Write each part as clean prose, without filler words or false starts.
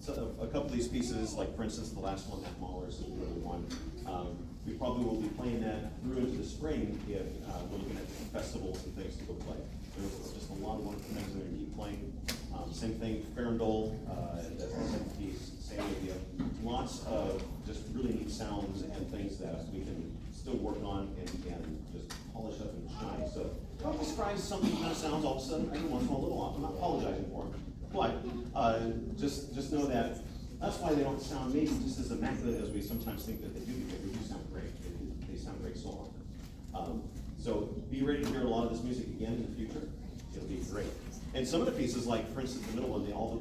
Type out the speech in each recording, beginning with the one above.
so a couple of these pieces, like for instance, the last one, that Mahler's is really one. We probably will be playing that through into the spring if we're looking at festivals and things to go play. There's just a lot of wonderful things that are keep playing. Same thing, Farandole, that's the second piece, same idea. Lots of just really neat sounds and things that we can still work on and just polish up and shine. So don't describe something kind of sounds all of a sudden, every once in a while, a little off. I'm not apologizing for them. But just know that that's why they don't sound maybe just as immaculate as we sometimes think that they do, because they do sound great. They sound great so often. So be ready to hear a lot of this music again in the future. It'll be great. And some of the pieces, like for instance, the middle one, all the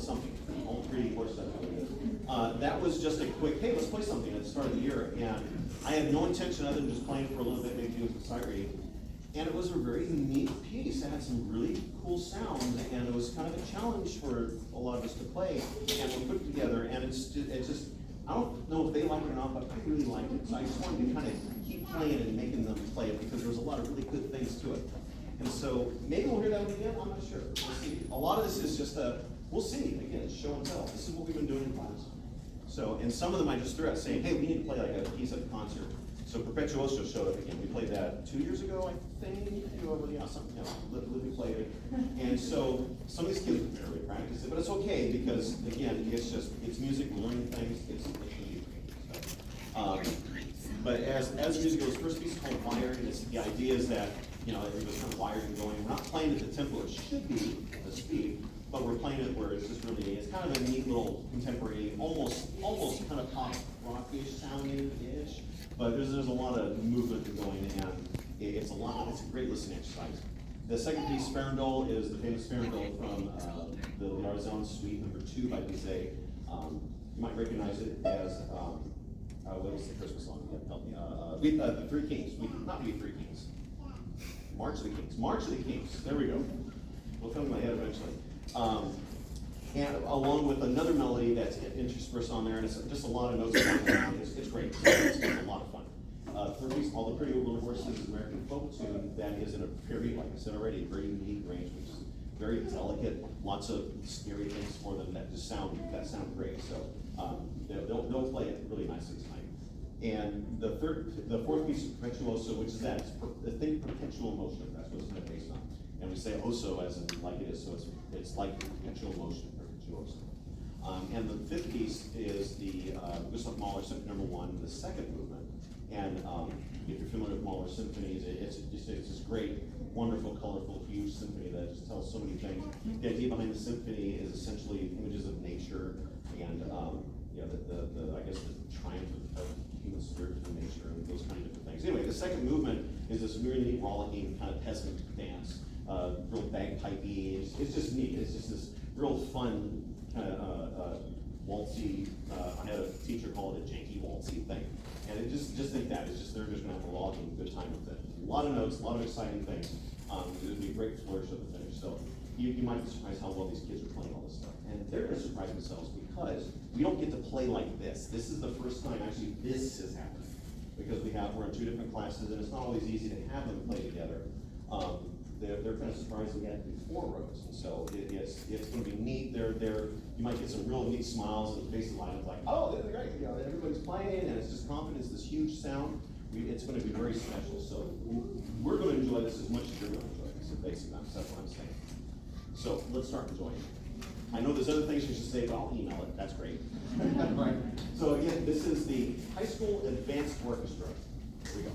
something, all the 3D horse stuff. That was just a quick, hey, let's play something at the start of the year. And I had no intention other than just playing for a little bit, maybe doing some sight reading. And it was a very neat piece. It had some really cool sounds, and it was kind of a challenge for a lot of us to play. And we put it together, and it's just, I don't know if they like it or not, but I really liked it. So I just wanted to kind of keep playing and making them play it because there was a lot of really good things to it. And so maybe we'll hear that one again. I'm not sure. We'll see. A lot of this is just we'll see. Again, it's show and tell. This is what we've been doing in class. So, and some of them I just threw out saying, hey, we need to play like a piece at a concert. So Perpetuoso showed up again. We played that 2 years ago, I think. Yeah, something. Libby played it. And so some of these kids barely practice it, but it's okay because again, it's music. We're learning things. It's music. So, but as music goes, first piece is called Wired, and the idea is that everybody's kind of wired and going. We're not playing at the tempo it should be, the speed, but we're playing it where it's just really, it's kind of a neat little contemporary, almost kind of pop rock-ish sounding-ish, but there's a lot of movement going, and it's a great listening exercise. The second piece, Farandole, is the famous Farandole from the Artisan Suite #2 by Bizet. You might recognize it as, what was the Christmas song? Help me. The Three Kings. Not We Three Kings. March of the Kings. March of the Kings. There we go. Will come to my head eventually. And along with another melody that's interspersed on there, and it's just a lot of notes going around. It's great. It's a lot of fun. Third piece, All the Pretty Old Little Horses, is an American folk tune that is in a very, like I said already, a very unique range, which is very delicate. Lots of scary things for them that just sound great. So they'll play it really nicely tonight. And the fourth piece is Perpetuoso, which is that. It's think perpetual motion. That's what it's kind of based on. And we say oso as in like it is, so it's like perpetual motion, Perpetuoso. And the fifth piece is the Gustav Mahler Symphony #1, the second movement. And if you're familiar with Mahler symphonies, it's this great, wonderful, colorful, huge symphony that just tells so many things. The idea behind the symphony is essentially images of nature and I guess the triumph of human spirit through nature and those kind of different things. Anyway, the second movement is this really neat, rollicking kind of peasant dance, real bagpipey. It's just neat. It's just this real fun kind of waltzy. I had a teacher call it a janky waltzy thing, and it just think that it's just they're just gonna have a rollicking good time with it. A lot of notes, a lot of exciting things. It would be a great flourish at the finish. So you might be surprised how well these kids are playing all this stuff, and they're gonna surprise themselves because we don't get to play like this. This is the first time actually this has happened because we're in 2 different classes, and it's not always easy to have them play together. They're kind of surprised we had to do 4 rows, and so it's going to be neat. You might get some real neat smiles and faces lined up like, oh, this is great. Everybody's playing, and it's just confidence, this huge sound. It's going to be very special. So we're going to enjoy this as much as you're going to enjoy this. Basically, that's what I'm saying. So let's start enjoying it. I know there's other things you should say, but I'll email it. That's great. Right. So again, this is the High School Advanced Orchestra. Here we go.